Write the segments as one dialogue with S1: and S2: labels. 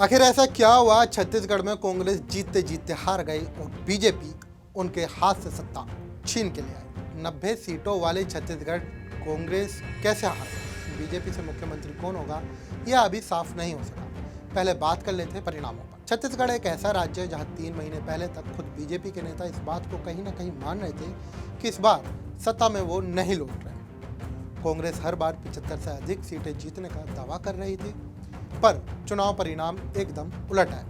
S1: आखिर ऐसा क्या हुआ? छत्तीसगढ़ में कांग्रेस जीतते जीतते हार गई और बीजेपी उनके हाथ से सत्ता छीन के ले आई। 90 सीटों वाले छत्तीसगढ़ कांग्रेस कैसे हार गई? बीजेपी से मुख्यमंत्री कौन होगा, यह अभी साफ नहीं हो सका। पहले बात कर लेते हैं परिणामों पर। छत्तीसगढ़ एक ऐसा राज्य है जहां 3 महीने पहले तक खुद बीजेपी के नेता इस बात को कहीं ना कहीं मान रहे थे कि इस बार सत्ता में वो नहीं लौट रहे। कांग्रेस हर बार 75 से अधिक सीटें जीतने का दावा कर रही थी, पर चुनाव परिणाम एकदम उलट आए।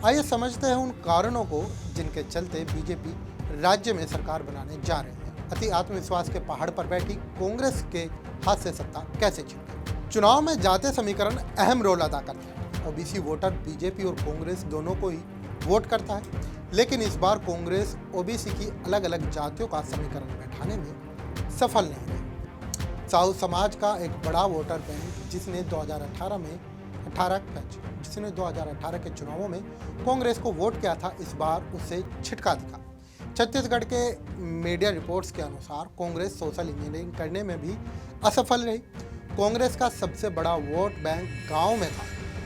S1: आइए समझते हैं उन कारणों को जिनके चलते बीजेपी राज्य में सरकार बनाने जा रही है। अति आत्मविश्वास के पहाड़ पर बैठी कांग्रेस के हाथ से सत्ता कैसे छिन गई? चुनाव में जातीय समीकरण अहम रोल अदा करता है। ओबीसी वोटर बीजेपी और कांग्रेस दोनों को ही वोट करता है, लेकिन इस बार कांग्रेस ओबीसी की अलग अलग जातियों का समीकरण बैठाने में सफल नहीं रही। साहू समाज का एक बड़ा वोटर बैंक जिसने 2018 के चुनावों में कांग्रेस को वोट किया था, इस बार उसे छिटका दिखा। छत्तीसगढ़ के मीडिया रिपोर्ट्स के अनुसार कांग्रेस सोशल इंजीनियरिंग करने में भी असफल रही। कांग्रेस का सबसे बड़ा वोट बैंक गांव में था।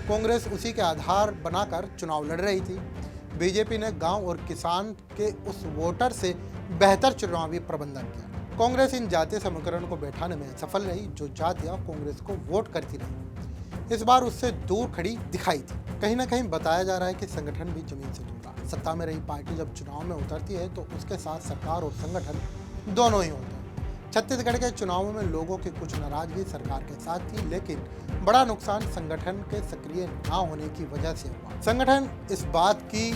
S1: कांग्रेस उसी के आधार बनाकर चुनाव लड़ रही थी। बीजेपी ने गांव और किसान के उस वोटर से बेहतर चुनावी प्रबंधन किया। कांग्रेस इन जातीय समीकरण को बैठाने में सफल रही। जो जातियां कांग्रेस को वोट करती रही, इस बार उससे दूर खड़ी दिखाई थी। कहीं ना कहीं बताया जा रहा है कि संगठन भी जमीन से दूर रहा। सत्ता में रही पार्टी जब चुनाव में उतरती है तो उसके साथ सरकार और संगठन दोनों ही होते हैं। छत्तीसगढ़ के चुनावों में लोगों की कुछ नाराजगी सरकार के साथ थी, लेकिन बड़ा नुकसान संगठन के सक्रिय ना होने की वजह से हुआ। संगठन इस बात की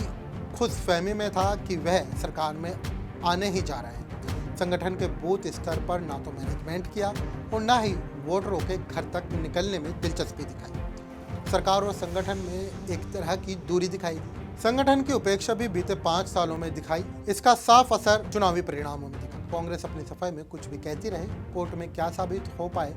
S1: खुशफहमी में था कि वह सरकार में आने ही जा रहे हैं। संगठन के बूथ स्तर पर ना तो मैनेजमेंट किया और ना ही वोटरों के घर तक निकलने में दिलचस्पी दिखाई। सरकार और संगठन में एक तरह की दूरी दिखाई दी। संगठन की उपेक्षा भी बीते 5 सालों में दिखाई। इसका साफ असर चुनावी परिणामों में दिखा। कांग्रेस अपनी सफाई में कुछ भी कहती रहे, कोर्ट में क्या साबित हो पाए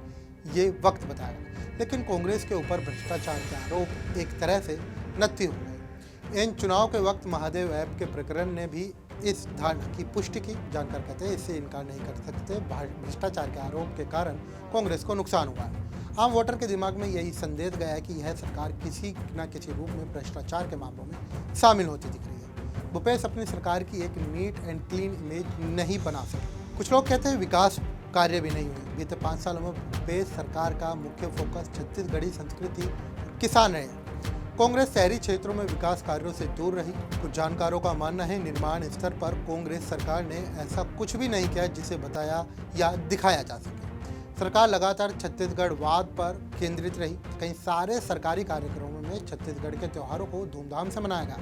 S1: ये वक्त बताएगा, लेकिन कांग्रेस के ऊपर भ्रष्टाचार के आरोप एक तरह से नत्थी हो गए। इन चुनाव के वक्त महादेव ऐप के प्रकरण ने भी इस धारणा की पुष्टि की। जानकार कहते हैं इससे इनकार नहीं कर सकते, भ्रष्टाचार के आरोप के कारण कांग्रेस को नुकसान हुआ है। आम वोटर के दिमाग में यही संदेह गया है कि यह सरकार किसी न किसी रूप में भ्रष्टाचार के मामलों में शामिल होती दिख रही है। भूपेश अपनी सरकार की एक नीट एंड क्लीन इमेज नहीं बना सके। कुछ लोग कहते हैं विकास कार्य भी नहीं हुए। बीते 5 सालों में भूपेश सरकार का मुख्य फोकस छत्तीसगढ़ी संस्कृति और किसान रहे। कांग्रेस शहरी क्षेत्रों में विकास कार्यों से दूर रही। कुछ जानकारों का मानना है निर्माण स्तर पर कांग्रेस सरकार ने ऐसा कुछ भी नहीं किया जिसे बताया या दिखाया जा सके। सरकार लगातार छत्तीसगढ़ वाद पर केंद्रित रही। कई सारे सरकारी कार्यक्रमों में छत्तीसगढ़ के त्योहारों को धूमधाम से मनाया गया,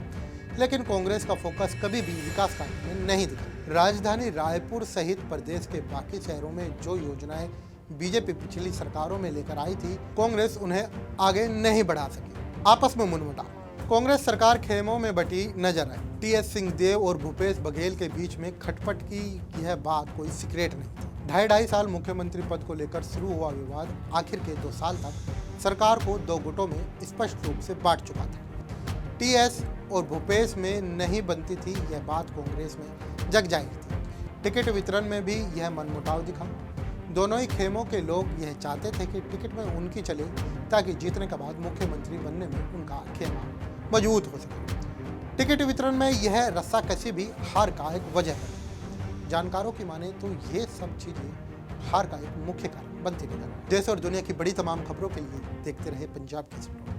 S1: लेकिन कांग्रेस का फोकस कभी भी विकास कार्य में नहीं दिखा। राजधानी रायपुर सहित प्रदेश के बाकी शहरों में जो योजनाएं बीजेपी पिछली सरकारों में लेकर आई थी, कांग्रेस उन्हें आगे नहीं बढ़ा सकी। आपस में मुनमुटाव। कांग्रेस सरकार खेमों में बटी नजर आई। टीएस सिंहदेव और भूपेश बघेल के बीच में खटपट की यह बात कोई सीक्रेट नहीं थी। 2.5 साल मुख्यमंत्री पद को लेकर शुरू हुआ विवाद आखिर के 2 साल तक सरकार को 2 गुटों में स्पष्ट रूप से बांट चुका था। टीएस और भूपेश में नहीं बनती थी यह बात कांग्रेस में जग जाहिर थी। टिकट वितरण में भी यह मनमुटाव दिखा। दोनों ही खेमों के लोग यह चाहते थे कि टिकट में उनकी चले, ताकि जीतने के बाद मुख्यमंत्री बनने में उनका खेमा मजबूत हो सके। टिकट वितरण में यह रस्साकसी भी हार का एक वजह है। जानकारों की माने तो ये सब चीजें हार का एक मुख्य कारण बनती नजर। देश और दुनिया की बड़ी तमाम खबरों के लिए देखते रहे पंजाब केसरी।